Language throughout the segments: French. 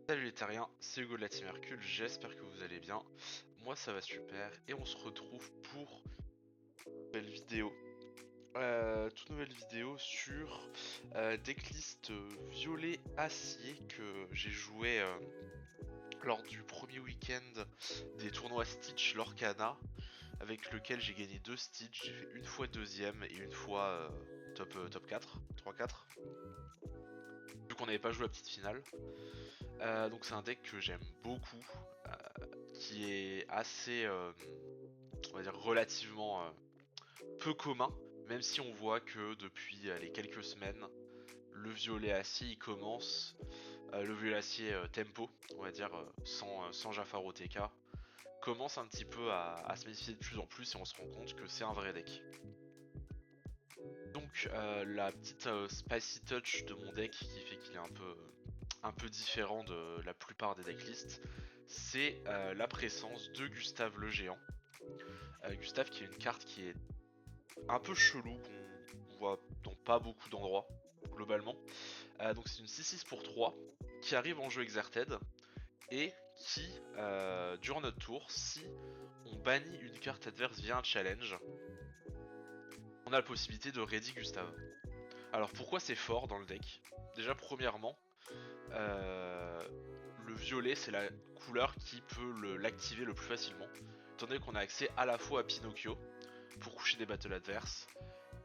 Salut les terriens, c'est Hugo de la Team Hercule, j'espère que vous allez bien. Moi ça va super et on se retrouve pour une nouvelle vidéo. Toute nouvelle vidéo sur decklist violet acier que j'ai joué lors du premier week-end des tournois Stitch Lorcana, avec lequel j'ai gagné 2 Stitch, j'ai fait une fois deuxième et une fois top 4, 3-4. Vu qu'on n'avait pas joué la petite finale. Donc c'est un deck que j'aime beaucoup, qui est assez, on va dire relativement peu commun, même si on voit que depuis les quelques semaines, le violet acier il commence, le violet acier tempo, on va dire sans Jafar OTK, commence un petit peu à se méfier de plus en plus et on se rend compte que c'est un vrai deck. Donc la petite spicy touch de mon deck qui fait qu'il est un peu différent de la plupart des decklists, c'est la présence de Gustave le Géant. Gustave qui est une carte qui est un peu chelou, qu'on voit dans pas beaucoup d'endroits, globalement. Donc c'est une 6-6 pour 3, qui arrive en jeu Exerted, et qui, durant notre tour, si on bannit une carte adverse via un challenge, on a la possibilité de ready Gustave. Alors pourquoi c'est fort dans le deck? Déjà premièrement, euh, le violet c'est la couleur qui peut l'activer le plus facilement, étant donné qu'on a accès à la fois à Pinocchio pour coucher des battles adverses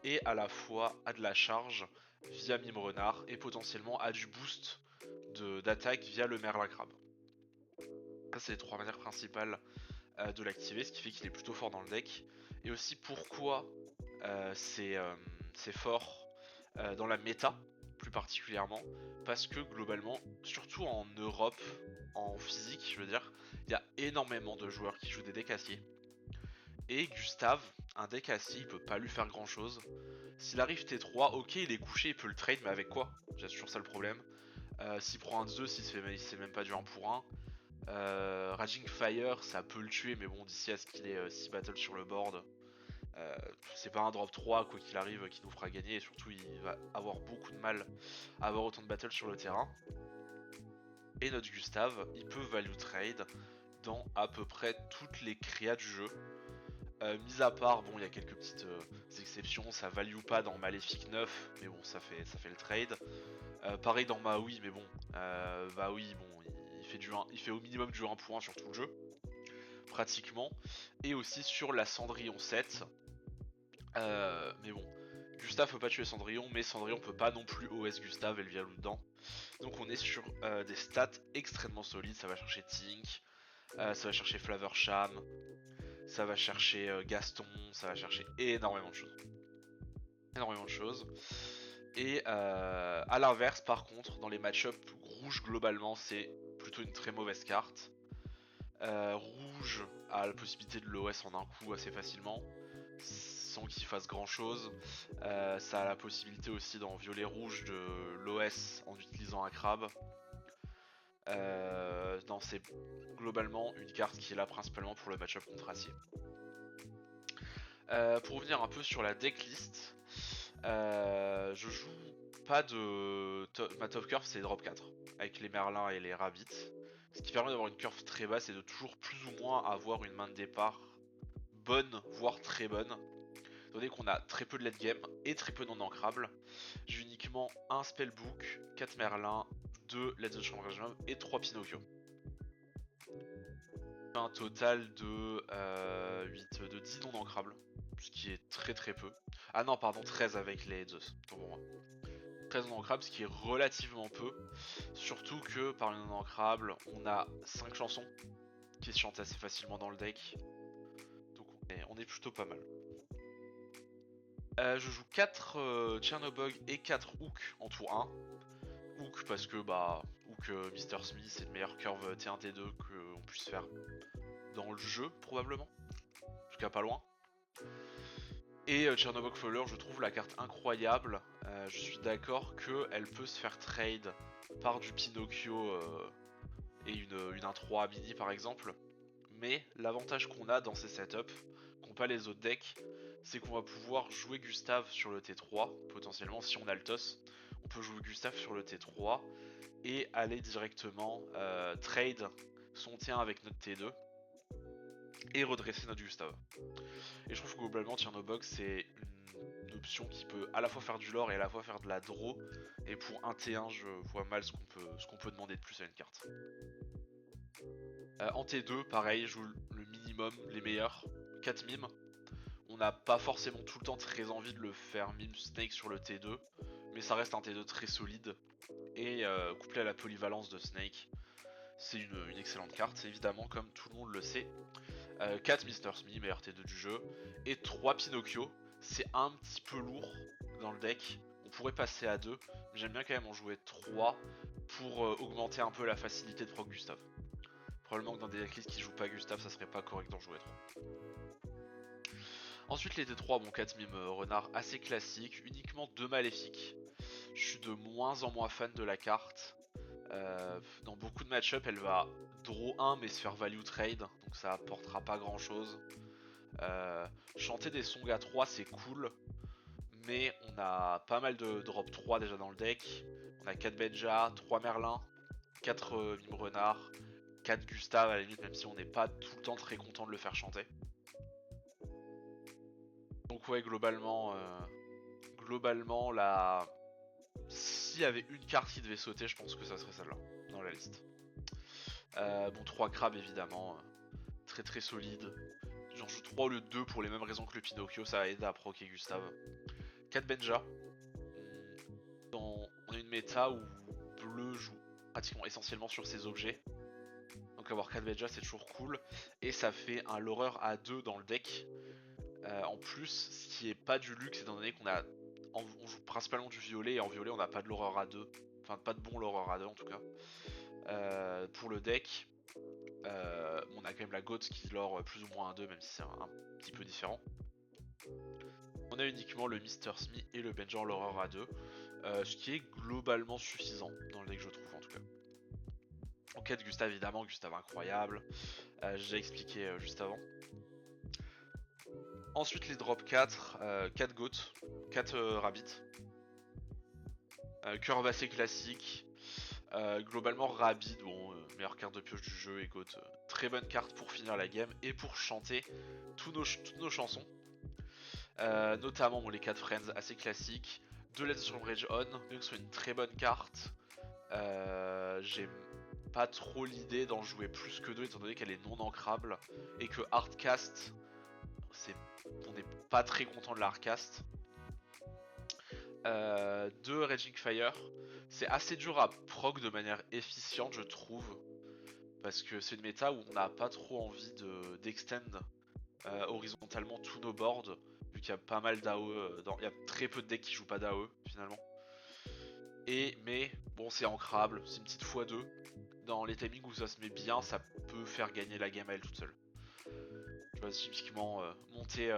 et à la fois à de la charge via Mime Renard et potentiellement à du boost d'attaque via le Merlin Crabe. Ça c'est les trois manières principales de l'activer, ce qui fait qu'il est plutôt fort dans le deck. Et aussi pourquoi euh, c'est euh, c'est fort dans la méta plus particulièrement, parce que globalement, surtout en Europe, en physique je veux dire, il y a énormément de joueurs qui jouent des decks aciers. Et Gustave, un deck acier, il peut pas lui faire grand chose. S'il arrive T3, ok il est couché, il peut le trade, mais avec quoi? J'ai toujours ça le problème. S'il prend un 2, s'il se fait même pas du 1 pour 1. Raging Fire, ça peut le tuer, mais bon, d'ici à ce qu'il ait 6 battles sur le board, euh, c'est pas un drop 3, quoi qu'il arrive, qui nous fera gagner, et surtout, il va avoir beaucoup de mal à avoir autant de battles sur le terrain. Et notre Gustave, il peut value trade dans à peu près toutes les créas du jeu. Mis à part, bon, il y a quelques petites exceptions, ça value pas dans Maléfique 9, mais bon, ça fait le trade. Pareil dans Maui, mais bon, Maui, bon, il fait, il fait au minimum du 1 pour 1 sur tout le jeu, pratiquement. Et aussi sur la Cendrillon 7. Mais bon, Gustave peut pas tuer Cendrillon, mais Cendrillon peut pas non plus OS Gustave et le Vialou dedans. Donc on est sur des stats extrêmement solides, ça va chercher Tink, ça va chercher Flaversham, ça va chercher Gaston, ça va chercher énormément de choses. Énormément de choses. Et à l'inverse, par contre, dans les match-up, rouge globalement c'est plutôt une très mauvaise carte. Rouge a la possibilité de l'OS en un coup assez facilement, sans qu'il fasse grand chose. Ça a la possibilité aussi dans violet rouge de l'OS en utilisant un crabe. Non, c'est globalement une carte qui est là principalement pour le match-up contre acier. Pour revenir un peu sur la decklist, je joue pas de... Ma top curve c'est drop 4, avec les merlins et les rabbits. Ce qui permet d'avoir une curve très basse et de toujours plus ou moins avoir une main de départ bonne, voire très bonne. Étant donné qu'on a très peu de late game et très peu non ancrables, j'ai uniquement un spellbook, 4 merlins, 2 let's the chambre et 3 Pinocchio. Un total de 8, de 10 non ancrables, ce qui est très très peu. Ah non, pardon, 13 avec les Zeus, pour moi. 13 non ancrables, ce qui est relativement peu. Surtout que par le non ancrable, on a 5 chansons qui se chantent assez facilement dans le deck. Donc on est plutôt pas mal. Je joue 4 Chernobog et 4 Hook en tour 1. Hook parce que bah Hook Mr. Smith c'est le meilleur curve T1 T2 qu'on puisse faire dans le jeu probablement. En tout cas pas loin. Et Chernobog Fowler, je trouve la carte incroyable. Je suis d'accord qu'elle peut se faire trade par du Pinocchio et une 1-3 mini par exemple. Mais l'avantage qu'on a dans ces setups, qu'ont pas les autres decks, c'est qu'on va pouvoir jouer Gustave sur le T3, potentiellement si on a le toss. On peut jouer Gustave sur le T3 et aller directement trade son T1 avec notre T2 et redresser notre Gustave. Et je trouve que globalement Tchernobog c'est une option qui peut à la fois faire du lore et à la fois faire de la draw, et pour un T1 je vois mal ce qu'on peut demander de plus à une carte. En T2 pareil, je joue le minimum, les meilleurs, 4 mimes. On n'a pas forcément tout le temps très envie de le faire mime Snake sur le T2, mais ça reste un T2 très solide, et couplé à la polyvalence de Snake, c'est une excellente carte, évidemment, comme tout le monde le sait. 4 Mr. Smee, meilleur T2 du jeu, et 3 Pinocchio, c'est un petit peu lourd dans le deck, on pourrait passer à 2, mais j'aime bien quand même en jouer 3 pour augmenter un peu la facilité de proc Gustave. Probablement que dans des decklists qui jouent pas Gustave, ça serait pas correct d'en jouer 3. Ensuite les T3, bon 4 mime renard assez classique, uniquement 2 maléfiques. Je suis de moins en moins fan de la carte. Dans beaucoup de match-up elle va draw 1 mais se faire value trade, donc ça apportera pas grand chose. Chanter des songs à 3 c'est cool, mais on a pas mal de drop 3 déjà dans le deck. On a 4 Benja, 3 Merlin, 4 mime renard, 4 Gustave à la limite, même si on n'est pas tout le temps très content de le faire chanter. Donc ouais, globalement, s'il y avait une carte qui devait sauter, je pense que ça serait celle-là, dans la liste. Bon, 3 crabes évidemment, très très solide. J'en joue 3 au lieu de 2 pour les mêmes raisons que le Pinocchio, ça aide à proc et Gustave. 4 Benja. On a une méta où bleu joue pratiquement essentiellement sur ses objets. Donc avoir 4 Benja c'est toujours cool. Et ça fait un l'horreur à 2 dans le deck. En plus, ce qui est pas du luxe étant donné on joue principalement du violet, et en violet on n'a pas de l'horreur à 2. Enfin pas de bon l'horreur à 2 en tout cas. Pour le deck, on a quand même la Goat qui lore plus ou moins à 2, même si c'est un petit peu différent. On a uniquement le Mr. Smee et le Benja l'horreur à 2, ce qui est globalement suffisant dans le deck je trouve en tout cas. En quête Gustave évidemment, Gustave incroyable, j'ai déjà expliqué juste avant. Ensuite les drop 4, 4 Goat, 4 Rabbit. Curve assez classique. Globalement Rabbit, bon, meilleure carte de pioche du jeu, et Goat, très bonne carte pour finir la game et pour chanter toutes nos chansons. Notamment bon, les 4 Friends assez classiques. 2 Let's Storm Rage On, bien que ce soit une très bonne carte. J'aime pas trop l'idée d'en jouer plus que 2 étant donné qu'elle est non ancrable et que Hardcast, on n'est pas très content de la Hardcast. 2 Raging Fire, c'est assez dur à proc de manière efficiente je trouve, parce que c'est une méta où on n'a pas trop envie d'extend horizontalement tous nos boards, vu qu'il y a pas mal d'AOE, il y a très peu de decks qui jouent pas d'AOE finalement. Mais bon, c'est ancrable, c'est une petite x2. Dans les timings où ça se met bien, ça peut faire gagner la game à elle toute seule. Tu vois, typiquement, monter.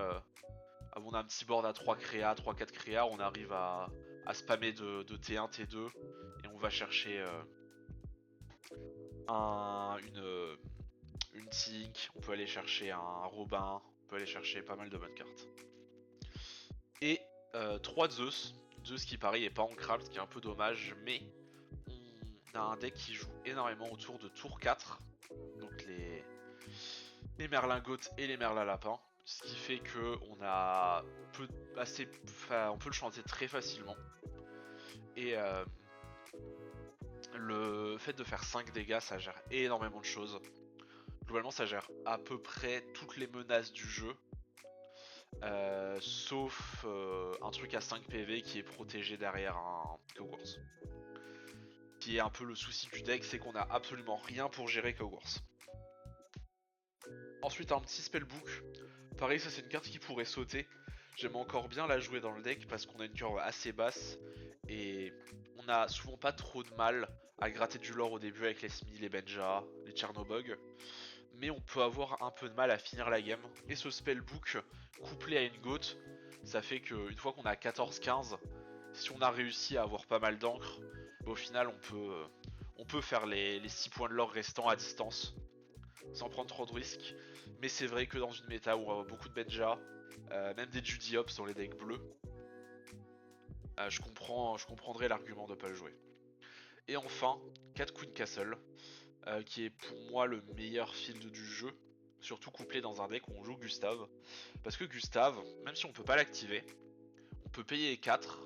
On a un petit board à 3 créas, 3-4 créas, on arrive à spammer de T1, T2, et on va chercher une Tink, on peut aller chercher un Robin, on peut aller chercher pas mal de bonnes cartes. Et 3 Zeus qui pareil est pas ancrable, ce qui est un peu dommage, mais on a un deck qui joue énormément autour de tour 4, donc les Merlin Goat et les Merlin Lapin, ce qui fait que on peut le chanter très facilement. Et le fait de faire 5 dégâts, ça gère énormément de choses. Globalement, ça gère à peu près toutes les menaces du jeu, sauf un truc à 5 PV qui est protégé derrière un Hogwarts. Qui est un peu le souci du deck, c'est qu'on a absolument rien pour gérer Hogwarts. Ensuite, un petit spellbook. Pareil, ça c'est une carte qui pourrait sauter. J'aime encore bien la jouer dans le deck parce qu'on a une curve assez basse et on a souvent pas trop de mal à gratter du lore au début avec les Smee, les Benja, les Tchernobog, mais on peut avoir un peu de mal à finir la game. Et ce spellbook couplé à une Goat, ça fait qu'une fois qu'on a 14-15, si on a réussi à avoir pas mal d'encre, au final on peut faire les 6 points de lore restants à distance sans prendre trop de risques. Mais c'est vrai que dans une méta où on a beaucoup de Benja, même des Judy Hops dans les decks bleus, je comprendrais l'argument de pas le jouer. Et enfin, 4 Queen Castle, qui est pour moi le meilleur field du jeu, surtout couplé dans un deck où on joue Gustave. Parce que Gustave, même si on peut pas l'activer, on peut payer 4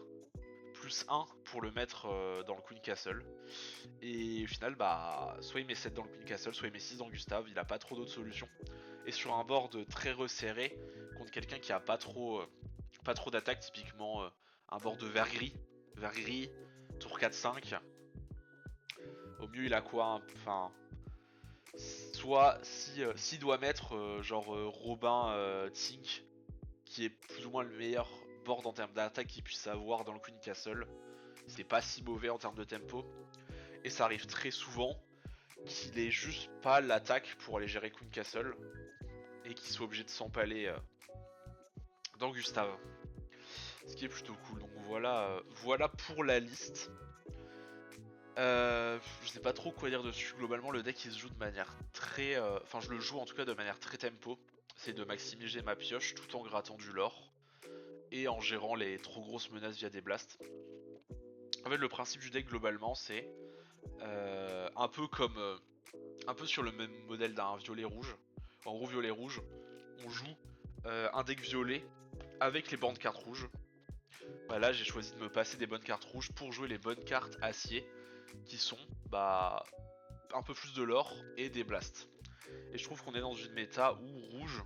plus 1 pour le mettre dans le Queen Castle. Et au final, bah, soit il met 7 dans le Queen Castle, soit il met 6 dans Gustave, il a pas trop d'autres solutions. Et sur un board très resserré, contre quelqu'un qui a pas trop d'attaque, typiquement un board de vert gris, tour 4-5. Au mieux il a quoi, enfin, soit s'il doit mettre genre Robin Tink, qui est plus ou moins le meilleur board en termes d'attaque qu'il puisse avoir dans le Queen Castle, c'est pas si mauvais en termes de tempo. Et ça arrive très souvent qu'il ait juste pas l'attaque pour aller gérer Queen Castle et qu'il soit obligé de s'empaler dans Gustave. Ce qui est plutôt cool. Donc voilà pour la liste. Je sais pas trop quoi dire dessus. Globalement, le deck il se joue de manière très. Enfin, je le joue en tout cas de manière très tempo. C'est de maximiser ma pioche tout en grattant du lore et en gérant les trop grosses menaces via des blasts. En fait, le principe du deck globalement, c'est un peu comme. Un peu sur le même modèle d'un violet-rouge. En gros, violet-rouge, on joue un deck violet avec les bandes cartes rouges. Bah là, j'ai choisi de me passer des bonnes cartes rouges pour jouer les bonnes cartes acier qui sont bah un peu plus de l'or et des blasts. Et je trouve qu'on est dans une méta où rouge,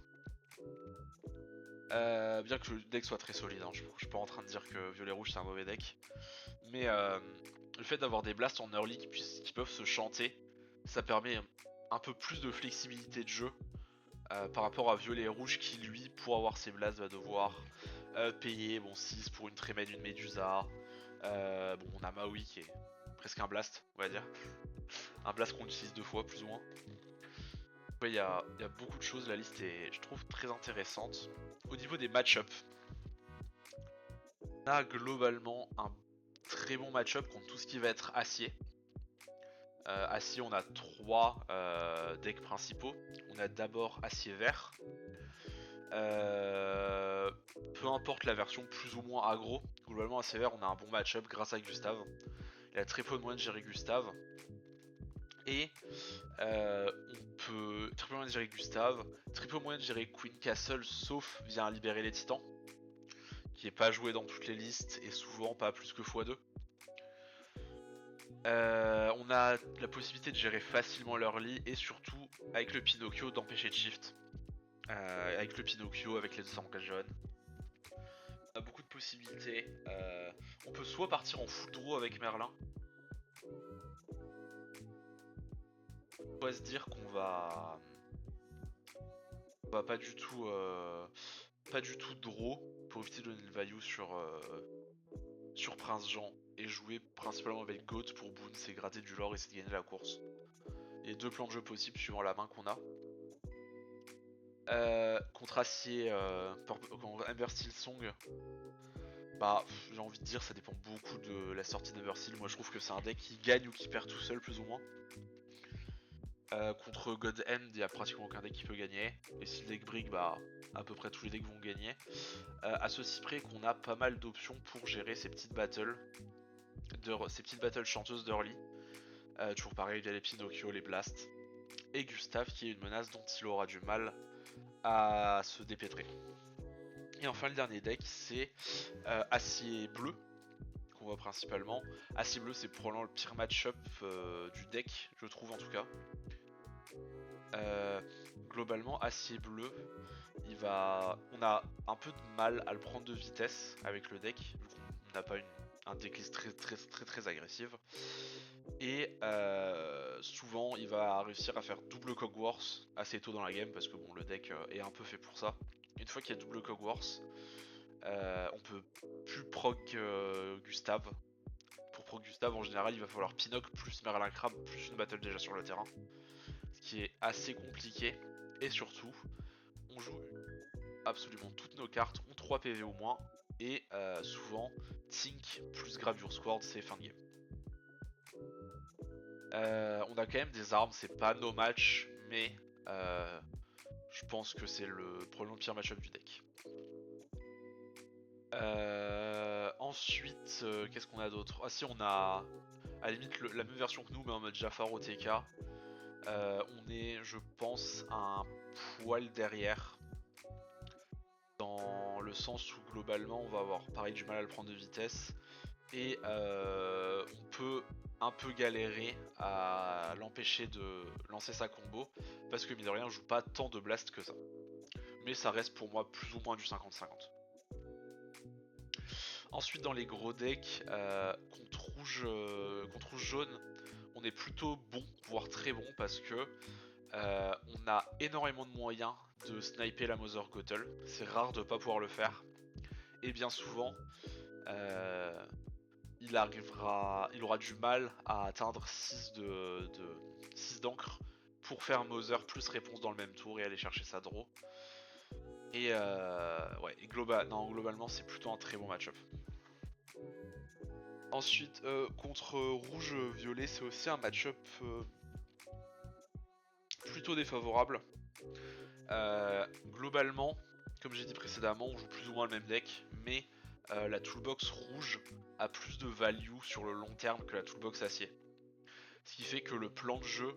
bien que le deck soit très solide, hein, je suis pas en train de dire que violet rouge c'est un mauvais deck, mais le fait d'avoir des blasts en early qui peuvent se chanter, ça permet un peu plus de flexibilité de jeu par rapport à violet et rouge qui lui pour avoir ses blasts va devoir payer bon 6 pour une Trémène, une Médusa. Bon, on a Maui qui est presque un blast, on va dire. Un blast qu'on utilise 2 fois, plus ou moins. Ouais, y a beaucoup de choses, la liste est, je trouve, très intéressante. Au niveau des match-up, on a globalement un très bon match-up contre tout ce qui va être acier. Acier, on a 3 decks principaux. On a d'abord acier vert. Peu importe la version plus ou moins aggro, globalement acier vert, on a un bon match-up grâce à Gustave. Il a très peu de moyens de gérer Gustave. Et on peut très peu moyen de gérer Gustave, très peu moyen de gérer Queen Castle sauf via un libérer les titans, qui est pas joué dans toutes les listes et souvent pas plus que x2. On a la possibilité de gérer facilement l'early et surtout avec le Pinocchio d'empêcher de shift. Avec le Pinocchio, avec les 200 jaunes. On a beaucoup de possibilités. On peut soit partir en full draw avec Merlin, soit se dire qu'on va pas du tout draw pour éviter de donner le value sur Prince Jean et jouer principalement avec Goat pour boon, c'est gratter du lore et c'est de gagner la course. Il y a 2 plans de jeu possibles suivant la main qu'on a. Contre Acier, contre Ember Steel Song, bah j'ai envie de dire ça dépend beaucoup de la sortie d'Ember Steel. Moi je trouve que c'est un deck qui gagne ou qui perd tout seul plus ou moins. Contre God End, il y a pratiquement aucun deck qui peut gagner. Et si le deck brick, bah à peu près tous les decks vont gagner. À ceci près qu'on a pas mal d'options pour gérer ces petites battles, chanteuses d'early. Toujours pareil, il y a les Pinocchio, les Blasts. Et Gustave qui est une menace dont il aura du mal à se dépêtrer. Et enfin le dernier deck c'est Acier Bleu, qu'on voit principalement. Acier Bleu c'est probablement le pire match-up du deck, je trouve en tout cas. Globalement Acier Bleu, on a un peu de mal à le prendre de vitesse avec le deck, vu qu'on n'a pas un decklist très agressive. Et souvent il va réussir à faire double Cogwars assez tôt dans la game parce que bon le deck est un peu fait pour ça. Une fois qu'il y a double Cogwars, on peut plus proc Gustave. Pour proc Gustave en général il va falloir Pinoc plus Merlin Crab plus une battle déjà sur le terrain. Ce qui est assez compliqué. Et surtout on joue absolument toutes nos cartes ont 3 PV au moins. Et souvent Tink plus Gravure Squad c'est fin de game. On a quand même des armes, c'est pas no match, mais je pense que c'est probablement le pire match-up du deck. Ensuite, qu'est-ce qu'on a d'autre? Ah si, on a à la limite la même version que nous, mais en mode Jafar OTK. On est, je pense, un poil derrière. Dans le sens où globalement on va avoir pareil du mal à le prendre de vitesse. Et on peut un peu galérer à l'empêcher de lancer sa combo. Parce que mine de rien on joue pas tant de blast que ça. Mais ça reste pour moi plus ou moins du 50-50. Ensuite dans les gros decks, contre rouge jaune, on est plutôt bon, voire très bon, parce que on a énormément de moyens de sniper la Mother Gothel. C'est rare de pas pouvoir le faire. Et bien souvent, il aura du mal à atteindre 6 d'encre pour faire Mother plus réponse dans le même tour et aller chercher sa draw. Et ouais, globalement c'est plutôt un très bon match-up. Ensuite, contre rouge-violet, c'est aussi un match-up plutôt défavorable. Globalement, comme j'ai dit précédemment, on joue plus ou moins le même deck, mais la toolbox rouge a plus de value sur le long terme que la toolbox acier. Ce qui fait que le plan de jeu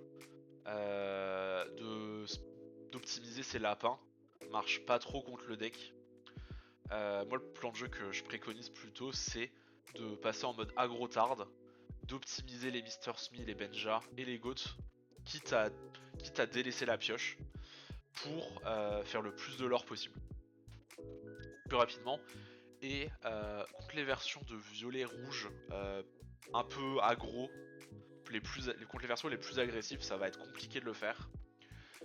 d'optimiser ses lapins marche pas trop contre le deck. Moi, le plan de jeu que je préconise plutôt, c'est de passer en mode agro-tard, d'optimiser les Mr. Smee, les Benja et les Goats, quitte à délaisser la pioche pour faire le plus de lore possible plus rapidement. Et contre les versions de violet rouge un peu aggro, contre les versions les plus agressives, ça va être compliqué de le faire.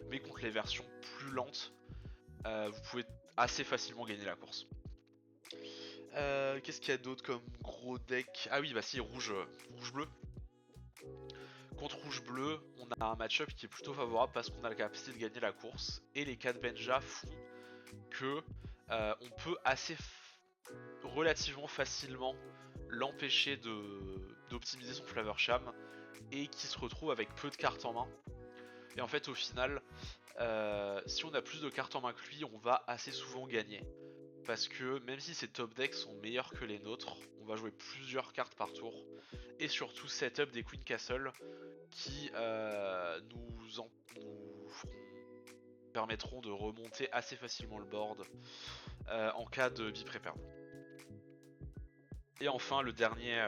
Mais contre les versions plus lentes, vous pouvez assez facilement gagner la course. Qu'est-ce qu'il y a d'autre comme gros deck? Ah oui, bah si, rouge-bleu. Contre rouge-bleu, on a un match-up qui est plutôt favorable parce qu'on a la capacité de gagner la course. Et les 4 Benja font que on peut relativement facilement l'empêcher d'optimiser son Flavor Sham et qui se retrouve avec peu de cartes en main. Et en fait au final, si on a plus de cartes en main que lui, on va assez souvent gagner. Parce que même si ses top decks sont meilleurs que les nôtres, on va jouer plusieurs cartes par tour. Et surtout setup des Queen Castle qui nous permettront de remonter assez facilement le board en cas de be-prepared. Et enfin le dernier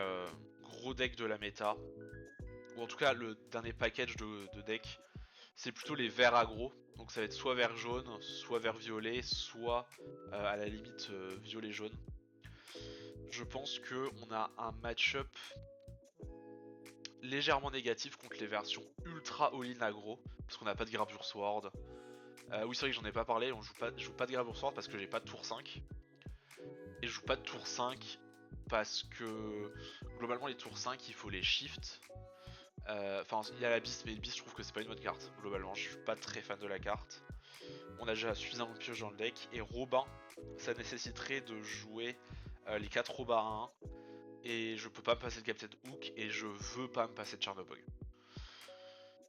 gros deck de la méta, ou en tout cas le dernier package de deck, c'est plutôt les verts aggro. Donc ça va être soit vert jaune, soit vert violet, soit à la limite violet jaune. Je pense que on a un match-up légèrement négatif contre les versions ultra all-in aggro, parce qu'on n'a pas de Gravure Sword. Oui c'est vrai que j'en ai pas parlé, je joue pas de Gravure Sword parce que j'ai pas de tour 5. Et je joue pas de tour 5 parce que globalement les tours 5 il faut les shift. Enfin il y a la Beast, mais le Beast je trouve que c'est pas une bonne carte. Globalement je suis pas très fan de la carte. On a déjà suffisamment de pioches dans le deck. Et Robin, ça nécessiterait de jouer les 4 Robins à 1. Et je peux pas me passer de Captain Hook et je veux pas me passer de Chernobog.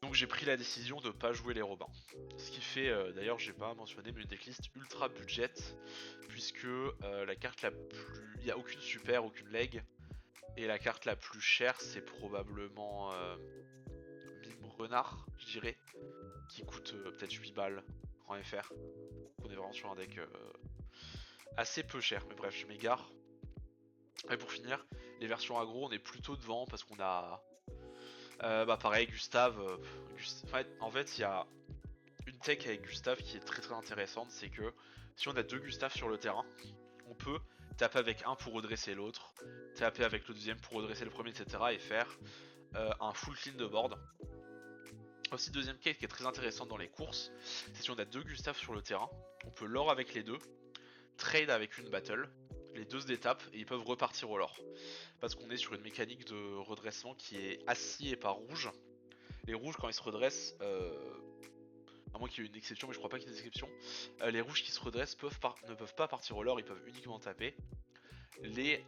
Donc j'ai pris la décision de pas jouer les Robins. Ce qui fait, d'ailleurs j'ai pas mentionné, mais une decklist ultra budget. Puisque la carte la plus... Il n'y a aucune super, aucune leg. Et la carte la plus chère c'est probablement Mime Renard, je dirais. Qui coûte peut-être 8 balles en FR. Donc on est vraiment sur un deck assez peu cher. Mais bref, je m'égare. Et pour finir, les versions aggro on est plutôt devant parce qu'on a... bah pareil, Gustave. En fait, il y a une tech avec Gustave qui est très très intéressante, c'est que si on a 2 Gustave sur le terrain, on peut taper avec un pour redresser l'autre, taper avec le deuxième pour redresser le premier, etc. et faire un full clean de board. Aussi deuxième case qui est très intéressante dans les courses, c'est si on a 2 Gustave sur le terrain, on peut lore avec les deux, trade avec une battle, les deux se détapent et ils peuvent repartir au lore. Parce qu'on est sur une mécanique de redressement qui est assis et pas rouge. Les rouges quand ils se redressent, à moins qu'il y ait une exception, mais je crois pas qu'il y ait d'exception, les rouges qui se redressent ne peuvent pas partir au lore, ils peuvent uniquement taper. Les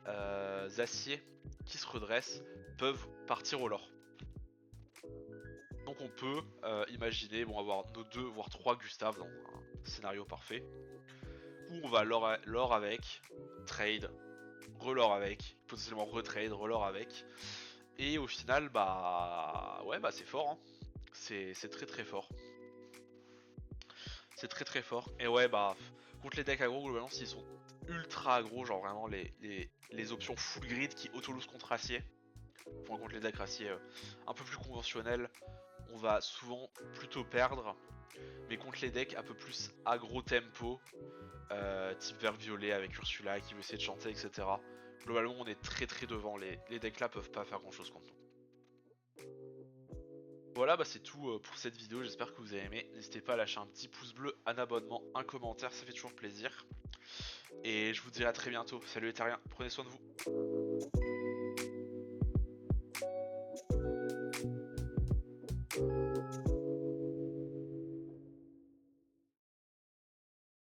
aciers qui se redressent peuvent partir au lore. Donc on peut imaginer avoir nos 2 voire 3 Gustave dans un scénario parfait, coup on va lore avec, trade, relore avec, potentiellement retrade, relore avec. Et au final, bah ouais, bah c'est fort, hein. C'est très très fort. C'est très très fort. Et ouais, bah contre les decks aggro, globalement, s'ils sont ultra aggro, genre vraiment les options full grid qui auto-lose contre acier, enfin, contre les decks acier un peu plus conventionnels, on va souvent plutôt perdre. Mais contre les decks un peu plus aggro tempo, type vert violet avec Ursula qui veut essayer de chanter, etc. Globalement, on est très très devant. Les decks là peuvent pas faire grand chose contre nous. Voilà, bah c'est tout pour cette vidéo, j'espère que vous avez aimé. N'hésitez pas à lâcher un petit pouce bleu, un abonnement, un commentaire, ça fait toujours plaisir. Et je vous dis à très bientôt. Salut les terriens, prenez soin de vous.